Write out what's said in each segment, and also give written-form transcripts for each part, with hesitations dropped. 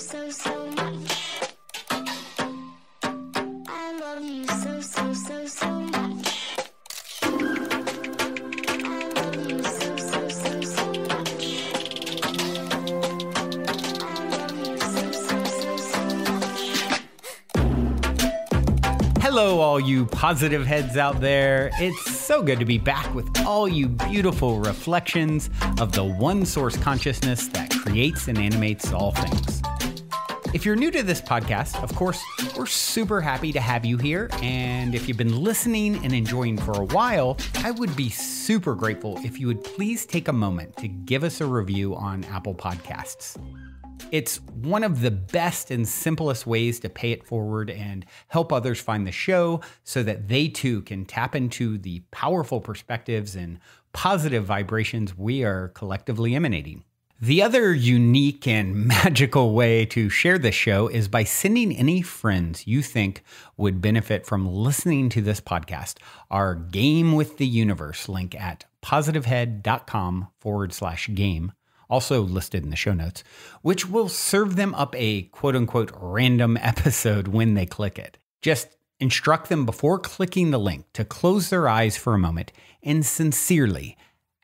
so, so much. I love you so, so, so, so much. I love you so, so, so, so much. I love you so, so, so, so much. Hello, all you positive heads out there. It's so good to be back with all you beautiful reflections of the one source consciousness that creates and animates all things. If you're new to this podcast, of course, we're super happy to have you here. And if you've been listening and enjoying for a while, I would be super grateful if you would please take a moment to give us a review on Apple Podcasts. It's one of the best and simplest ways to pay it forward and help others find the show so that they too can tap into the powerful perspectives and positive vibrations we are collectively emanating. The other unique and magical way to share this show is by sending any friends you think would benefit from listening to this podcast our Game with the Universe link at positivehead.com/game. Also listed in the show notes, which will serve them up a quote-unquote random episode when they click it. Just instruct them before clicking the link to close their eyes for a moment and sincerely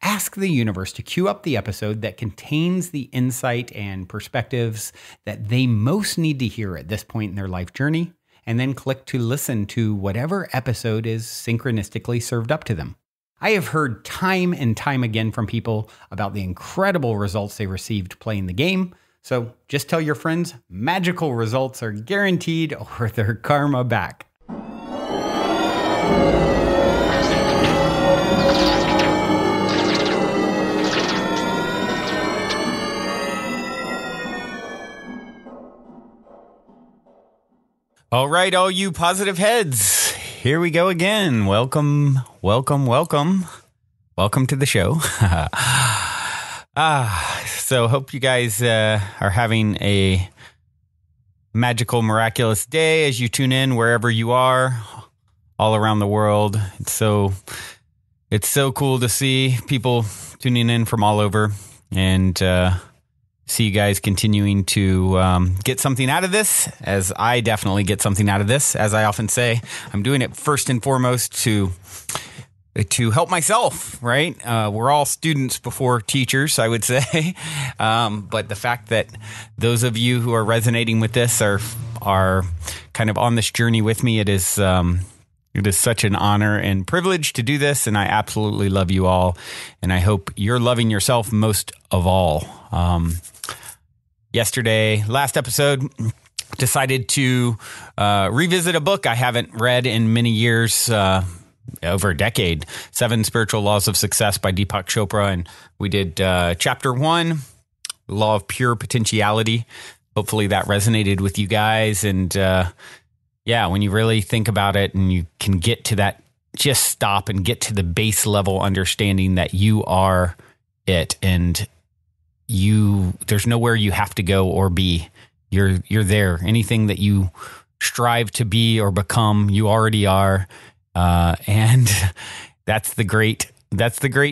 ask the universe to cue up the episode that contains the insight and perspectives that they most need to hear at this point in their life journey, and then click to listen to whatever episode is synchronistically served up to them. I have heard time and time again from people about the incredible results they received playing the game. So just tell your friends magical results are guaranteed or their karma back. All right, all you positive heads. Here we go again. Welcome to the show. So hope you guys are having a magical, miraculous day as you tune in wherever you are, all around the world. It's so cool to see people tuning in from all over and see you guys continuing to get something out of this, as I definitely get something out of this. As I often say, I'm doing it first and foremost to help myself, right? We're all students before teachers, I would say. But the fact that those of you who are resonating with this are kind of on this journey with me, it is such an honor and privilege to do this, and I absolutely love you all, and I hope you're loving yourself most of all. Yesterday, last episode, decided to revisit a book I haven't read in many years, over a decade, 7 Spiritual Laws of Success by Deepak Chopra, and we did chapter 1, Law of Pure Potentiality. Hopefully that resonated with you guys, and yeah, when you really think about it and you can get to that, just stop and get to the base level understanding that you are it, and there's nowhere you have to go or be. You're there. Anything that you strive to be or become, you already are. And that's the great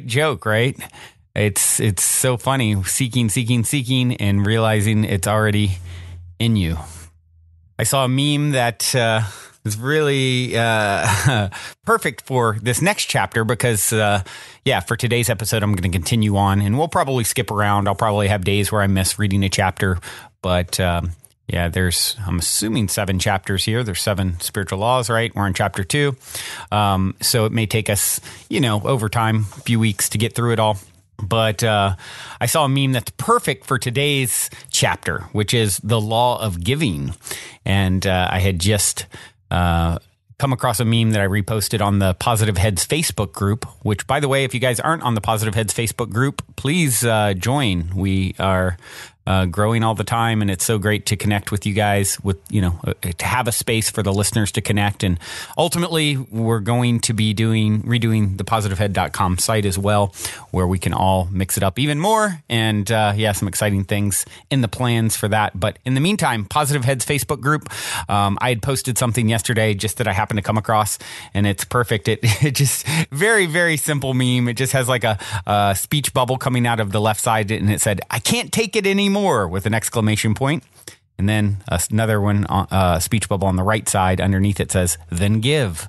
joke, right? It's so funny, seeking and realizing it's already in you. I saw a meme that is really perfect for this next chapter because, for today's episode, I'm going to continue on, and we'll probably skip around. I'll probably have days where I miss reading a chapter, but there's, I'm assuming 7 chapters here. There's 7 spiritual laws, right? We're in chapter 2. So it may take us, over time, a few weeks to get through it all. But I saw a meme that's perfect for today's chapter, which is the law of giving. And I had just come across a meme that I reposted on the Positive Heads Facebook group, which, by the way, if you guys aren't on the Positive Heads Facebook group, please join. We are growing all the time, and it's so great to connect with you guys, with to have a space for the listeners to connect. And ultimately, we're going to be redoing the positivehead.com site as well, where we can all mix it up even more. And some exciting things in the plans for that. But in the meantime, Positive Heads Facebook group, I had posted something yesterday just that I happened to come across, and it's perfect. It just very, very simple meme. It just has like a speech bubble coming out of the left side, and it said, "I can't take it anymore," with an exclamation point. And then another one, speech bubble on the right side. Underneath it says, then give.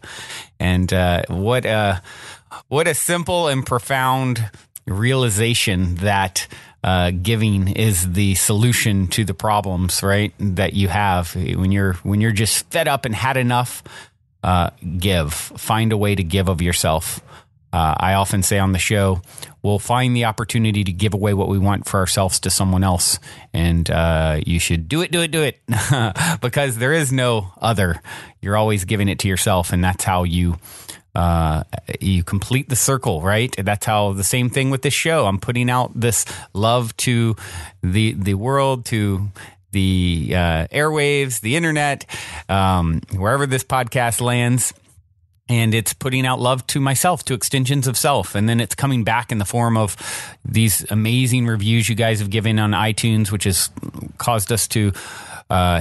And what a simple and profound realization that giving is the solution to the problems, right, that you have. When you're just fed up and had enough, give. Find a way to give of yourself. I often say on the show, we'll find the opportunity to give away what we want for ourselves to someone else. And you should do it, because there is no other. You're always giving it to yourself, and that's how you complete the circle, right? That's how the same thing with this show. I'm putting out this love to the world, to the airwaves, the internet, wherever this podcast lands. And it's putting out love to myself, to extensions of self. And then it's coming back in the form of these amazing reviews you guys have given on iTunes, which has caused us to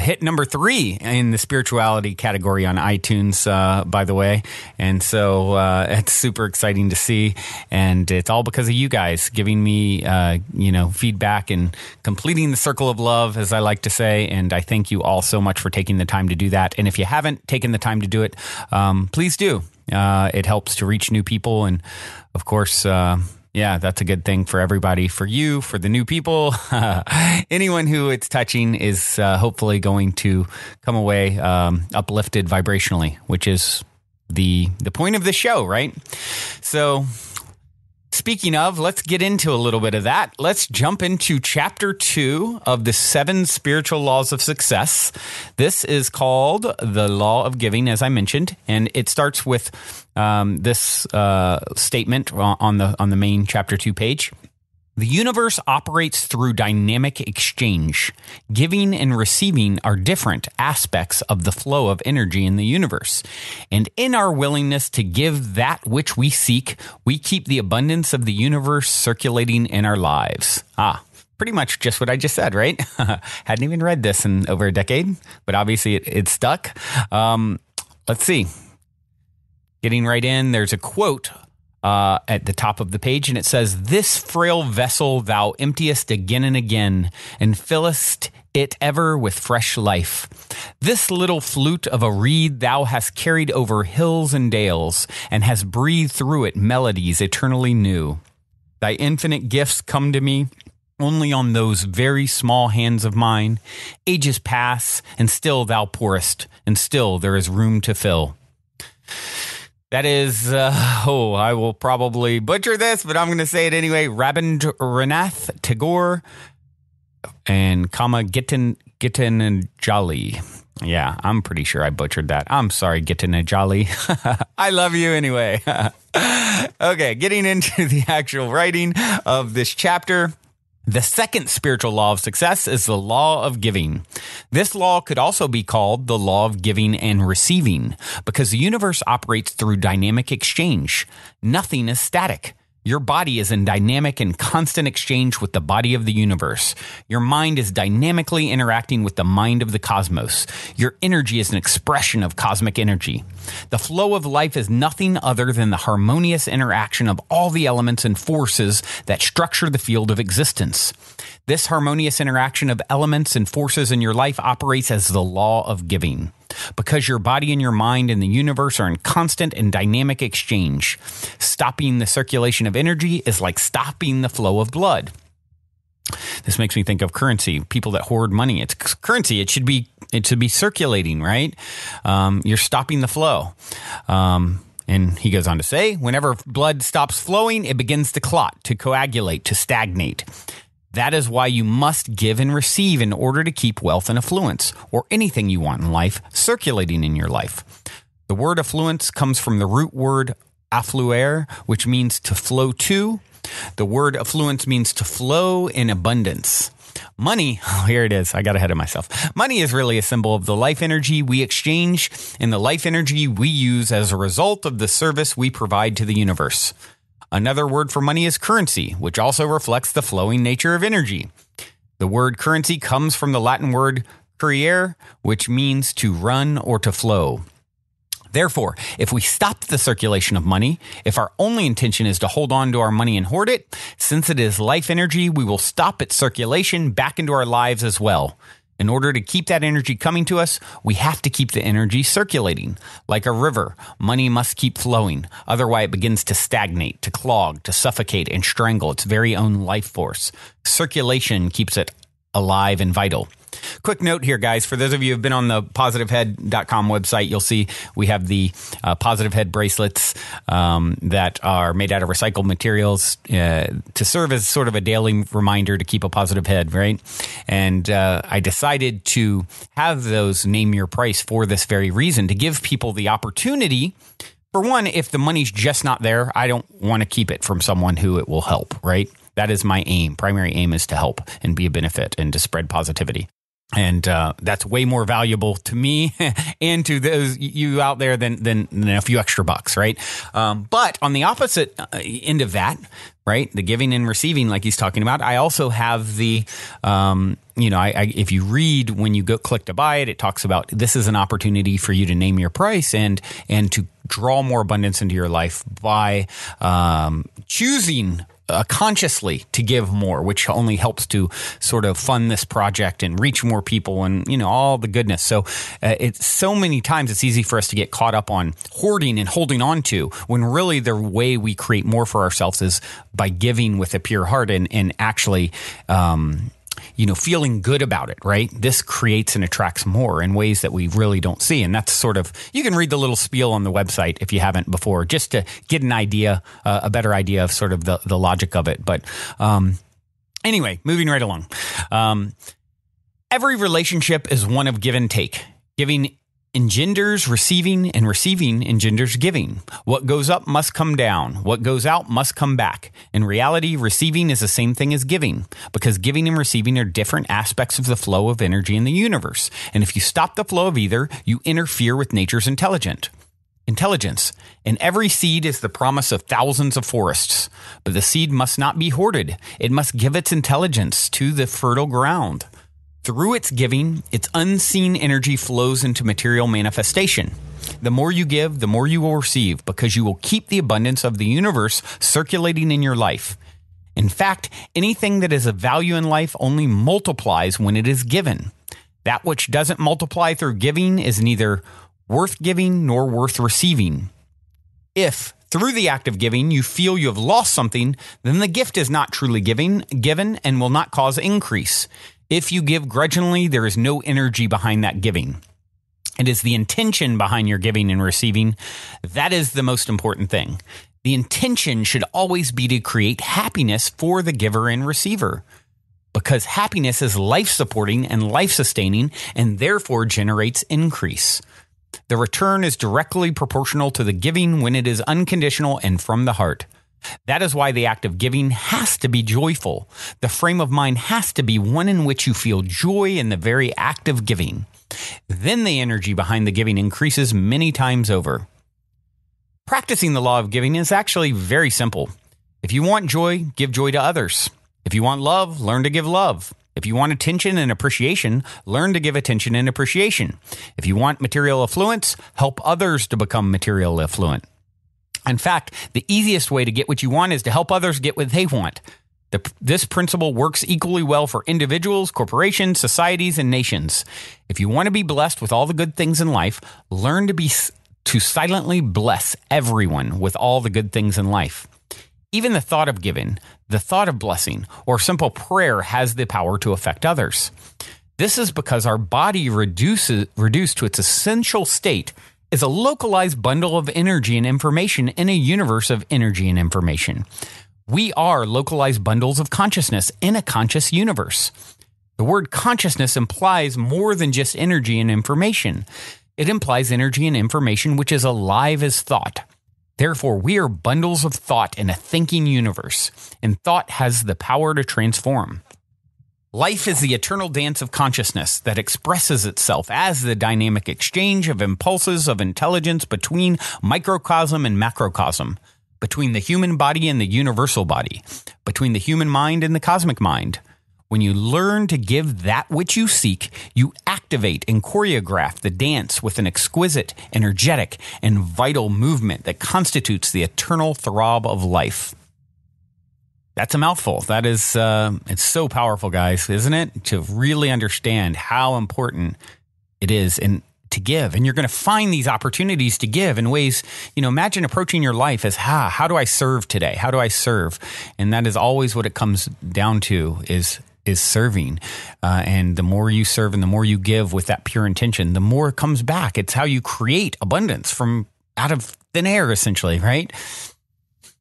hit number 3 in the spirituality category on iTunes, by the way. And so it's super exciting to see. And it's all because of you guys giving me, feedback and completing the circle of love, as I like to say. And I thank you all so much for taking the time to do that. And if you haven't taken the time to do it, please do. It helps to reach new people. And of course, that's a good thing for everybody, for you, for the new people. Anyone who it's touching is hopefully going to come away uplifted vibrationally, which is the point of the show, right? So speaking of, let's get into a little bit of that. Let's jump into chapter 2 of the 7 spiritual laws of success. This is called the Law of Giving, as I mentioned, and it starts with this statement on the main chapter 2 page. The universe operates through dynamic exchange. Giving and receiving are different aspects of the flow of energy in the universe. And in our willingness to give that which we seek, we keep the abundance of the universe circulating in our lives. Pretty much just what I just said, right? Hadn't even read this in over a decade, but obviously it stuck. Let's see. Getting right in, there's a quote at the top of the page, and it says, "This frail vessel thou emptiest again and again, and fillest it ever with fresh life. This little flute of a reed thou hast carried over hills and dales, and hast breathed through it melodies eternally new. Thy infinite gifts come to me only on those very small hands of mine. Ages pass, and still thou pourest, and still there is room to fill." That is, I will probably butcher this, but I'm going to say it anyway. Rabindranath Tagore and Gitanjali. Yeah, I'm pretty sure I butchered that. I'm sorry, Gitanjali. I love you anyway. Okay, getting into the actual writing of this chapter. The second spiritual law of success is the law of giving. This law could also be called the law of giving and receiving because the universe operates through dynamic exchange. Nothing is static. Your body is in dynamic and constant exchange with the body of the universe. Your mind is dynamically interacting with the mind of the cosmos. Your energy is an expression of cosmic energy. The flow of life is nothing other than the harmonious interaction of all the elements and forces that structure the field of existence. This harmonious interaction of elements and forces in your life operates as the law of giving. Because your body and your mind and the universe are in constant and dynamic exchange. Stopping the circulation of energy is like stopping the flow of blood. This makes me think of currency. People that hoard money, it's currency. It should be circulating, right? You're stopping the flow. And he goes on to say, whenever blood stops flowing, it begins to clot, to coagulate, to stagnate. That is why you must give and receive in order to keep wealth and affluence, or anything you want in life, circulating in your life. The word affluence comes from the root word affluere, which means to flow to. The word affluence means to flow in abundance. Money, here it is. I got ahead of myself. Money is really a symbol of the life energy we exchange and the life energy we use as a result of the service we provide to the universe. Another word for money is currency, which also reflects the flowing nature of energy. The word currency comes from the Latin word currere, which means to run or to flow. Therefore, if we stop the circulation of money, if our only intention is to hold on to our money and hoard it, since it is life energy, we will stop its circulation back into our lives as well. In order to keep that energy coming to us, we have to keep the energy circulating. Like a river, money must keep flowing. Otherwise, it begins to stagnate, to clog, to suffocate, and strangle its very own life force. Circulation keeps it alive and vital. Quick note here, guys. For those of you who have been on the positivehead.com website, you'll see we have the Positive Head bracelets that are made out of recycled materials to serve as sort of a daily reminder to keep a positive head, right? And I decided to have those name your price for this very reason, to give people the opportunity. For one, if the money's just not there, I don't want to keep it from someone who it will help, right? That is my aim. Primary aim is to help and be a benefit and to spread positivity. And that's way more valuable to me and to those you out there than a few extra bucks, right? But on the opposite end of that, right, the giving and receiving, like he's talking about, I also have the, if you read when you go click to buy it, it talks about this is an opportunity for you to name your price and to draw more abundance into your life by choosing consciously to give more, which only helps to sort of fund this project and reach more people and, all the goodness. So it's so many times it's easy for us to get caught up on hoarding and holding on to when really the way we create more for ourselves is by giving with a pure heart and actually, feeling good about it, right? This creates and attracts more in ways that we really don't see. And that's sort of, you can read the little spiel on the website if you haven't before, just to get an idea, a better idea of sort of the logic of it. But anyway, moving right along. Every relationship is one of give and take. Giving engenders receiving and receiving engenders giving. What goes up must come down. What goes out must come back. In reality, receiving is the same thing as giving because giving and receiving are different aspects of the flow of energy in the universe. And if you stop the flow of either, you interfere with nature's intelligence. And every seed is the promise of thousands of forests. But the seed must not be hoarded. It must give its intelligence to the fertile ground. Through its giving, its unseen energy flows into material manifestation. The more you give, the more you will receive because you will keep the abundance of the universe circulating in your life. In fact, anything that is of value in life only multiplies when it is given. That which doesn't multiply through giving is neither worth giving nor worth receiving. If through the act of giving you feel you have lost something, then the gift is not truly given and will not cause increase. If you give grudgingly, there is no energy behind that giving. It is the intention behind your giving and receiving. That is the most important thing. The intention should always be to create happiness for the giver and receiver because happiness is life-supporting and life-sustaining and therefore generates increase. The return is directly proportional to the giving when it is unconditional and from the heart. That is why the act of giving has to be joyful. The frame of mind has to be one in which you feel joy in the very act of giving. Then the energy behind the giving increases many times over. Practicing the law of giving is actually very simple. If you want joy, give joy to others. If you want love, learn to give love. If you want attention and appreciation, learn to give attention and appreciation. If you want material affluence, help others to become material affluent. In fact, the easiest way to get what you want is to help others get what they want. This principle works equally well for individuals, corporations, societies, and nations. If you want to be blessed with all the good things in life, learn to silently bless everyone with all the good things in life. Even the thought of giving, the thought of blessing, or simple prayer has the power to affect others. This is because our body reduced to its essential state is a localized bundle of energy and information in a universe of energy and information. We are localized bundles of consciousness in a conscious universe. The word consciousness implies more than just energy and information. It implies energy and information which is alive as thought. Therefore, we are bundles of thought in a thinking universe, and thought has the power to transform. Life is the eternal dance of consciousness that expresses itself as the dynamic exchange of impulses of intelligence between microcosm and macrocosm, between the human body and the universal body, between the human mind and the cosmic mind. When you learn to give that which you seek, you activate and choreograph the dance with an exquisite, energetic, and vital movement that constitutes the eternal throb of life. That's a mouthful. That is, it's so powerful, guys, isn't it? To really understand how important it is and to give. And you're going to find these opportunities to give in ways, imagine approaching your life as, how do I serve today? How do I serve? And that is always what it comes down to is serving. And the more you serve and the more you give with that pure intention, the more it comes back. It's how you create abundance from out of thin air, essentially, right?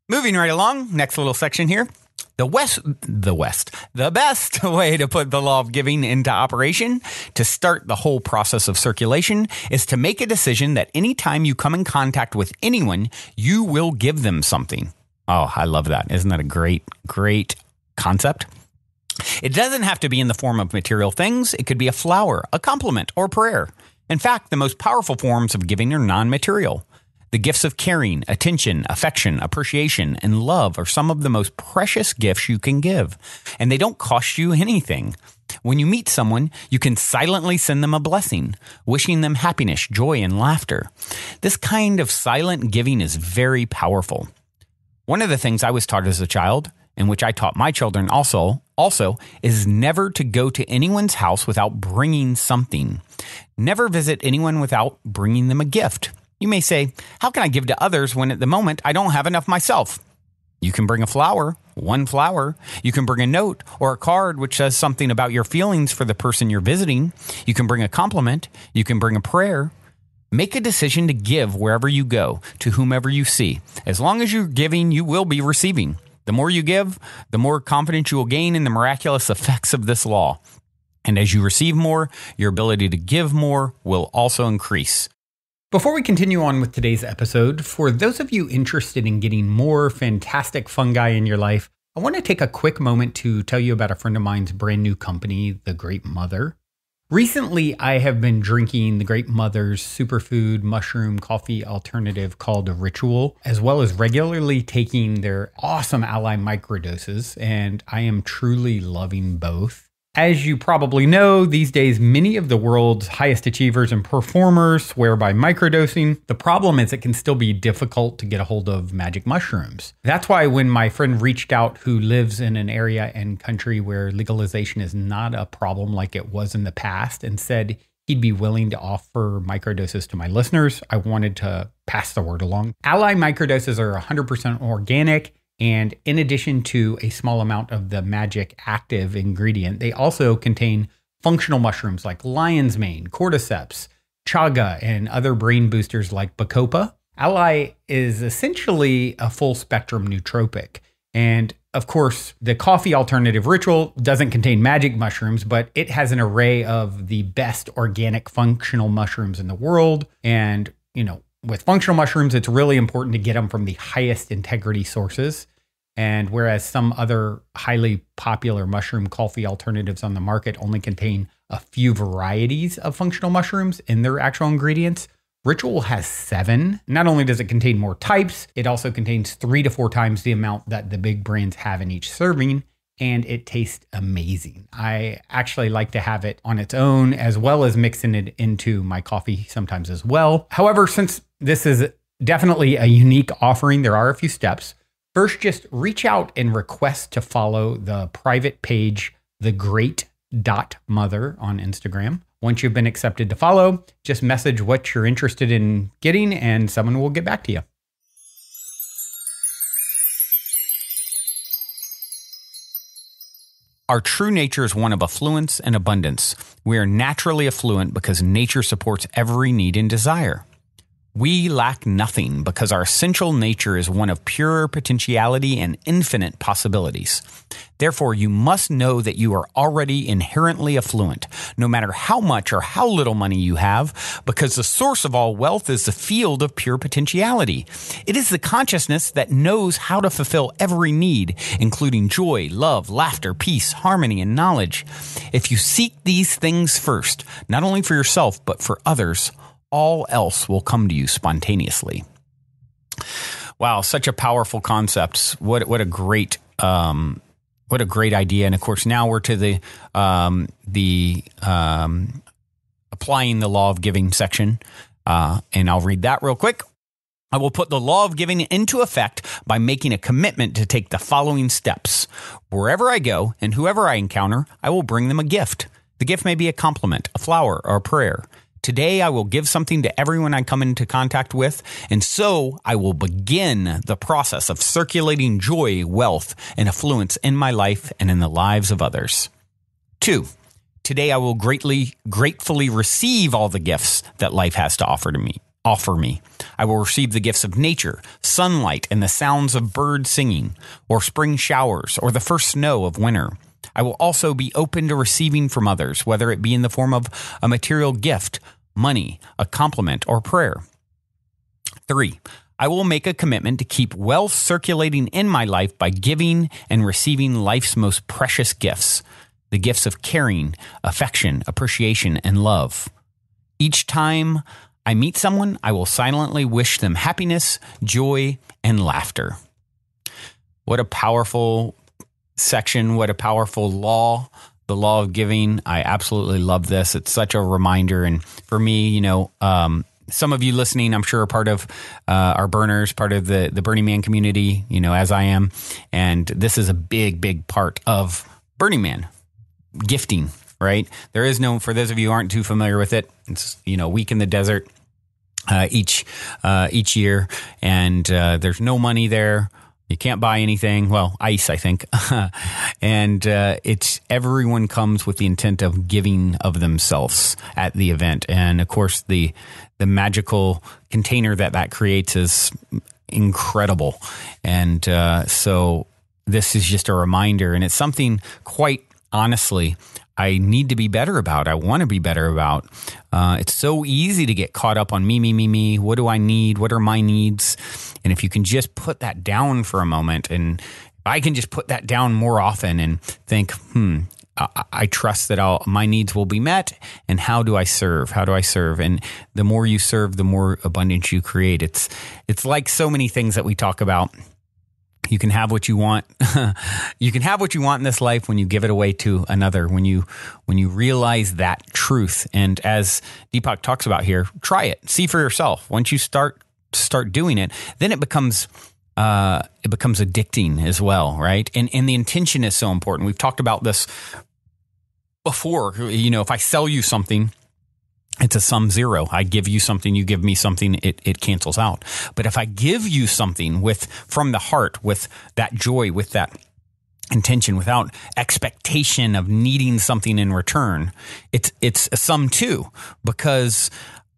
Moving right along, next little section here. The best way to put the law of giving into operation to start the whole process of circulation is to make a decision that anytime you come in contact with anyone, you will give them something. Oh, I love that. Isn't that a great, great concept? It doesn't have to be in the form of material things. It could be a flower, a compliment, or prayer. In fact, the most powerful forms of giving are non-material. The gifts of caring, attention, affection, appreciation, and love are some of the most precious gifts you can give, and they don't cost you anything. When you meet someone, you can silently send them a blessing, wishing them happiness, joy, and laughter. This kind of silent giving is very powerful. One of the things I was taught as a child, and which I taught my children also is never to go to anyone's house without bringing something. Never visit anyone without bringing them a gift. You may say, how can I give to others when at the moment I don't have enough myself? You can bring a flower, one flower. You can bring a note or a card which says something about your feelings for the person you're visiting. You can bring a compliment. You can bring a prayer. Make a decision to give wherever you go, to whomever you see. As long as you're giving, you will be receiving. The more you give, the more confidence you will gain in the miraculous effects of this law. And as you receive more, your ability to give more will also increase. Before we continue on with today's episode, for those of you interested in getting more fantastic fungi in your life, I want to take a quick moment to tell you about a friend of mine's brand new company, The Great Mother. Recently, I have been drinking The Great Mother's superfood mushroom coffee alternative called Ritual, as well as regularly taking their awesome Ally microdoses, and I am truly loving both. As you probably know, these days, many of the world's highest achievers and performers swear by microdosing. The problem is it can still be difficult to get a hold of magic mushrooms. That's why when my friend reached out, who lives in an area and country where legalization is not a problem like it was in the past, and said he'd be willing to offer microdoses to my listeners, I wanted to pass the word along. Ally microdoses are 100% organic. And in addition to a small amount of the magic active ingredient, they also contain functional mushrooms like lion's mane, cordyceps, chaga, and other brain boosters like bacopa. Ally is essentially a full spectrum nootropic. And of course, the coffee alternative Ritual doesn't contain magic mushrooms, but it has an array of the best organic functional mushrooms in the world. And, with functional mushrooms, it's really important to get them from the highest integrity sources. And whereas some other highly popular mushroom coffee alternatives on the market only contain a few varieties of functional mushrooms in their actual ingredients, Ritual has 7. Not only does it contain more types, it also contains 3 to 4 times the amount that the big brands have in each serving. And it tastes amazing. I actually like to have it on its own, as well as mixing it into my coffee sometimes as well. However, since this is definitely a unique offering, there are a few steps. First, just reach out and request to follow the private page, thegreat.mother on Instagram. Once you've been accepted to follow, just message what you're interested in getting and someone will get back to you. Our true nature is one of affluence and abundance. We are naturally affluent because nature supports every need and desire. We lack nothing because our essential nature is one of pure potentiality and infinite possibilities. Therefore, you must know that you are already inherently affluent, no matter how much or how little money you have, because the source of all wealth is the field of pure potentiality. It is the consciousness that knows how to fulfill every need, including joy, love, laughter, peace, harmony, and knowledge. If you seek these things first, not only for yourself, but for others, all else will come to you spontaneously. Wow, such a powerful concept. What a great idea. And of course, now we're to the applying the law of giving section. And I'll read that real quick. I will put the law of giving into effect by making a commitment to take the following steps. Wherever I go and whoever I encounter, I will bring them a gift. The gift may be a compliment, a flower, or a prayer. Today, I will give something to everyone I come into contact with, and so I will begin the process of circulating joy, wealth, and affluence in my life and in the lives of others. 2. Today, I will gratefully receive all the gifts that life has to offer me. I will receive the gifts of nature, sunlight, and the sounds of birds singing, or spring showers, or the first snow of winter. I will also be open to receiving from others, whether it be in the form of a material gift, money, a compliment, or prayer. 3. I will make a commitment to keep wealth circulating in my life by giving and receiving life's most precious gifts, the gifts of caring, affection, appreciation, and love. Each time I meet someone, I will silently wish them happiness, joy, and laughter. What a powerful section. What a powerful law. The law of giving. I absolutely love this. It's such a reminder. And for me, some of you listening, I'm sure, are part of our burners, part of the Burning Man community, as I am. And this is a big, big part of Burning Man, gifting, right? There is no, for those of you who aren't too familiar with it, it's, week in the desert each year. And there's no money there. You can't buy anything. Well, ice, I think. And it's everyone comes with the intent of giving of themselves at the event. And of course, the magical container that creates is incredible. And so this is just a reminder. And it's something, quite honestly, I need to be better about. I want to be better about. It's so easy to get caught up on me. What do I need? What are my needs? And if you can just put that down for a moment, and I can just put that down more often and think, I trust that my needs will be met. And how do I serve? How do I serve? And the more you serve, the more abundance you create. It's like so many things that we talk about. You can have what you want. You can have what you want in this life when you give it away to another, when you realize that truth. And as Deepak talks about here, try it. See for yourself. Once you start doing it, then it becomes addicting as well, right? And the intention is so important. We've talked about this before. If I sell you something, it's a sum zero. I give you something, you give me something, it cancels out. But if I give you something from the heart, with that joy, with that intention, without expectation of needing something in return, it's a sum two, because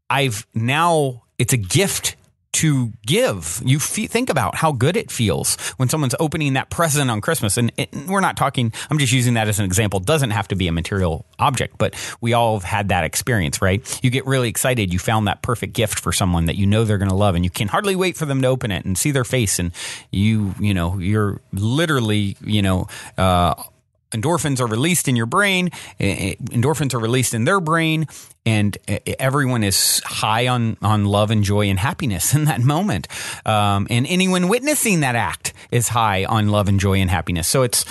it's a gift to give. You think about how good it feels when someone's opening that present on Christmas. And we're not talking, I'm just using that as an example. It doesn't have to be a material object, but we all have had that experience, right? You get really excited. You found that perfect gift for someone that they're going to love, and you can hardly wait for them to open it and see their face. And you're literally, endorphins are released in your brain. Endorphins are released in their brain. And everyone is high on love and joy and happiness in that moment. And anyone witnessing that act is high on love and joy and happiness. So it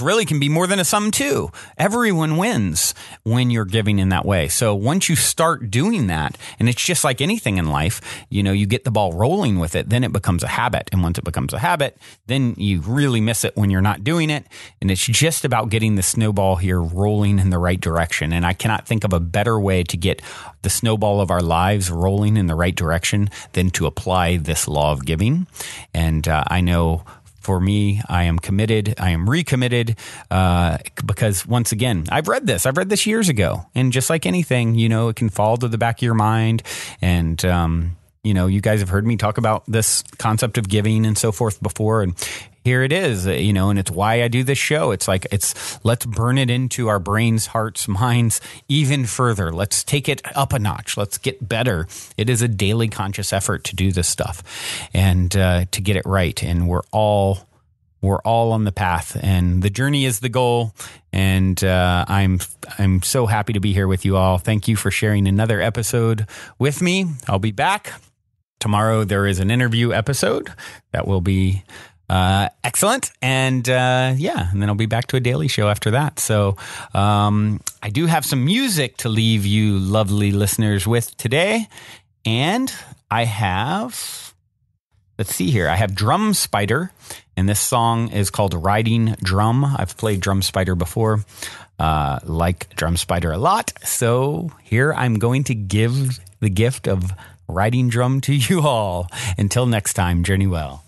really can be more than a sum two. Everyone wins when you're giving in that way. So once you start doing that, and it's just like anything in life, you get the ball rolling with it, then it becomes a habit. And once it becomes a habit, then you really miss it when you're not doing it. And it's just about getting the snowball here rolling in the right direction. And I cannot think of a better way to get the snowball of our lives rolling in the right direction than to apply this law of giving. And I know, for me, I am committed. I am recommitted because, once again, I've read this years ago. And just like anything, it can fall to the back of your mind. And, you guys have heard me talk about this concept of giving and so forth before. And here it is, and it's why I do this show. Let's burn it into our brains, hearts, minds even further. Let's take it up a notch. Let's get better. It is a daily conscious effort to do this stuff and to get it right. And we're all on the path, and the journey is the goal. And I'm so happy to be here with you all. Thank you for sharing another episode with me. I'll be back tomorrow. There is an interview episode that will be excellent. And and then I'll be back to a daily show after that. So I do have some music to leave you lovely listeners with today. And I have, let's see here. I have Drum Spider, and this song is called Riding Drum. I've played Drum Spider before, like Drum Spider a lot. So here I'm going to give the gift of Riding Drum to you all. Until next time, journey well.